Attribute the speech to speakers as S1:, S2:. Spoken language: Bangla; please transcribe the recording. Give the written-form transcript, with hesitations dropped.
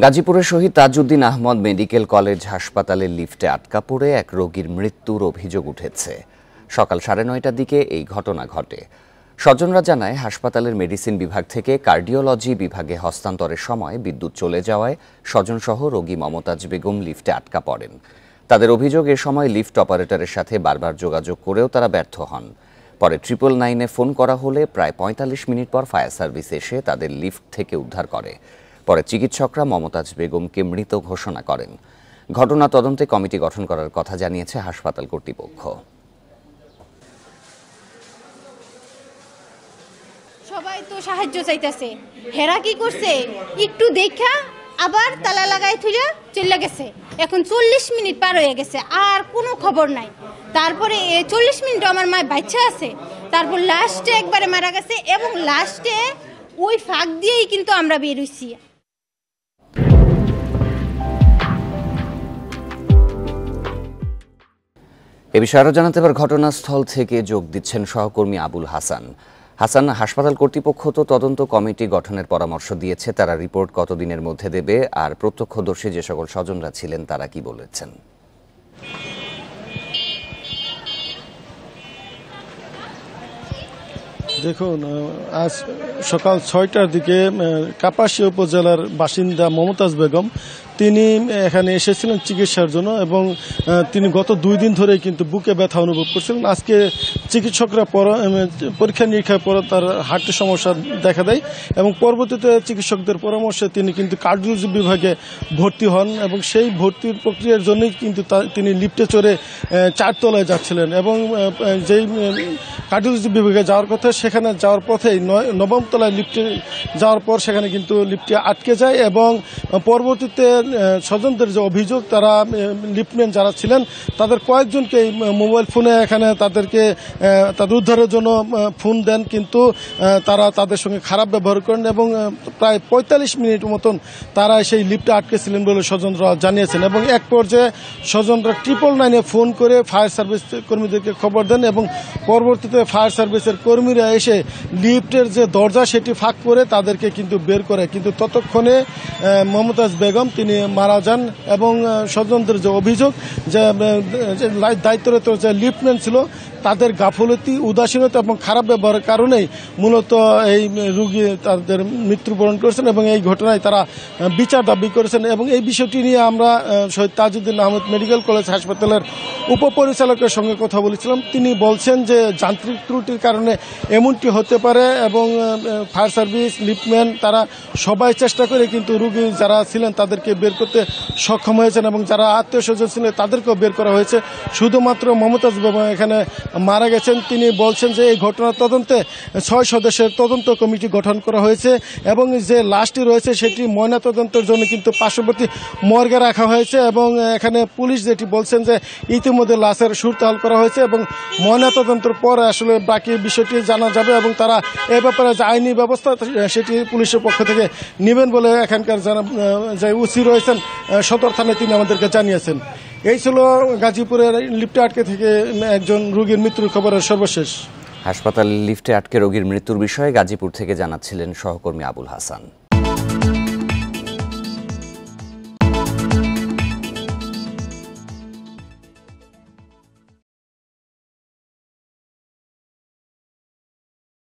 S1: গাজীপুরের শহীদ তাজউদ্দিন আহমদ মেডিকেল কলেজ হাসপাতালের লিফটে আটকা পড়ে এক রোগীর মৃত্যুর অভিযোগ উঠেছে। সকাল 9:30টার দিকে এই ঘটনা ঘটে। স্বজনরা জানায়, হাসপাতালের মেডিসিন বিভাগ থেকে কার্ডিওলজি বিভাগে হস্তান্তরের সময় বিদ্যুৎ চলে যাওয়ায় স্বজনসহ রোগী মমতাজ বেগম লিফটে আটকা পড়েন। তাদের অভিযোগ, এ সময় লিফট অপারেটরের সাথে বারবার যোগাযোগ করেও তারা ব্যর্থ হন। পরে 999-এ ফোন করা হলে প্রায় 45 মিনিট পর ফায়ার সার্ভিস এসে তাদের লিফট থেকে উদ্ধার করে। পরে চিকিৎসকরা মমতাজ বেগমকে মৃত ঘোষণা করেন। ঘটনা তদন্তে কমিটি গঠন করার কথা জানিয়েছে হাসপাতাল কর্তৃপক্ষ।
S2: সবাই তো সাহায্য চাইতেছে, হেরা কি করছে একটু দেখা আবার তালা লাগাই থুইলা চলে গেছে। এখন 40 মিনিট পার হয়ে গেছে, আর কোনো খবর নাই। তারপরে 40 মিনিট আমার মায়ের বাচ্চা আছে, তারপর লাস্টে একবারে মারা গেছে, এবং লাস্টে ওই ফাঁক দিয়েই কিন্তু আমরা বের হইছি।
S1: এ বিষয়ে আরও জানাতে পারে ঘটনাস্থল থেকে যোগ দিচ্ছেন সহকর্মী আবুল হাসান। হাসপাতাল কর্তৃপক্ষ তো তদন্ত কমিটি গঠনের পরামর্শ দিয়েছে, তারা রিপোর্ট কতদিনের মধ্যে দেবে, আর প্রত্যক্ষদর্শী যে সকল স্বজনরা ছিলেন তারা কি বলেছেন?
S3: দেখুন, আজ সকাল 6টার দিকে কাপাসিয়া উপজেলার বাসিন্দা মমতাজ বেগম তিনি এখানে এসেছিলেন চিকিৎসার জন্য, এবং তিনি গত 2 দিন ধরে কিন্তু বুকে ব্যথা অনুভব করছিলেন। আজকে চিকিৎসকরা পরীক্ষা নিরীক্ষার পর তার হার্টের সমস্যা দেখা দেয়, এবং পরবর্তীতে চিকিৎসকদের পরামর্শে তিনি কিন্তু কার্ডিওলজি বিভাগে ভর্তি হন, এবং সেই ভর্তির প্রক্রিয়ার জন্যই কিন্তু তিনি লিফটে চড়ে 4 তলায় যাচ্ছিলেন, এবং যেই কার্ডিওলজি বিভাগে যাওয়ার কথা সেখানে যাওয়ার পথেই 9ম তলায় লিফটে যাওয়ার পর সেখানে কিন্তু লিফটে আটকে যায়, এবং পরবর্তীতে স্বজনদের যে অভিযোগ, তারা লিফটম্যান যারা ছিলেন তাদের কয়েকজনকে মোবাইল ফোনে এখানে তাদেরকে তাদের উদ্ধারের জন্য ফোন দেন, কিন্তু তারা তাদের সঙ্গে খারাপ ব্যবহার করেন, এবং প্রায় 45 মিনিট মতন তারা সেই লিফটে আটকেছিলেন বলে স্বজনরা জানিয়েছেন। এবং এক পর্যায়ে স্বজনরা 999-এ ফোন করে ফায়ার সার্ভিস কর্মীদেরকে খবর দেন, এবং পরবর্তীতে ফায়ার সার্ভিসের কর্মীরা এসে লিফটের যে দরজা সেটি ফাঁক করে তাদেরকে কিন্তু বের করে, কিন্তু ততক্ষণে মমতাজ বেগম তিনি মারা যান। এবং স্বজনদের যে অভিযোগ, যে দায়িত্বরত যে লিফটম্যান ছিল তাদের গাফলতি, উদাসীনতা এবং খারাপ ব্যবহারের কারণেই মূলত এই রোগী তাদের মৃত্যুবরণ করেছেন, এবং এই ঘটনায় তারা বিচার দাবি করেছেন। এবং এই বিষয়টি নিয়ে আমরা শহীদ তাজউদ্দিন আহমদ মেডিকেল কলেজ হাসপাতালের উপপরিচালকের সঙ্গে কথা বলেছিলাম। তিনি বলছেন যে যান্ত্রিক ত্রুটির কারণে এমনটি হতে পারে, এবং ফায়ার সার্ভিস, লিফটম্যান তারা সবাই চেষ্টা করে কিন্তু রোগী যারা ছিলেন তাদেরকে বের করতে সক্ষম হয়েছেন, এবং যারা আত্মীয় স্বজন ছিলেন তাদেরকেও বের করা হয়েছে। শুধুমাত্র মমতাজ বেগম এখানে মারা গেছেন। তিনি বলছেন যে এই ঘটনার তদন্তে 6 সদস্যের তদন্ত কমিটি গঠন করা হয়েছে, এবং যে লাশটি রয়েছে সেটি ময়নাতদন্তের জন্য কিন্তু পার্শ্ববর্তী মর্গে রাখা হয়েছে, এবং এখানে পুলিশ যেটি বলছেন যে ইতিমধ্যে লাশের সুরতাল করা হয়েছে, এবং ময়নাতদন্তের পর আসলে বাকি বিষয়টি জানা যাবে, এবং তারা এ ব্যাপারে যে আইনি ব্যবস্থা সেটি পুলিশের পক্ষ থেকে নেবেন বলে এখানকার যে ওসি রয়েছেন সদর থানায় তিনি আমাদেরকে জানিয়েছেন। এই ছিল গাজীপুরের লিফটে আটকে থেকে একজন রোগীর মৃত্যুর খবরের সর্বশেষ।
S1: হাসপাতাল লিফটে আটকে রোগীর মৃত্যুর বিষয়ে গাজীপুর থেকে জানাচ্ছিলেন সহকর্মী আবুল হাসান।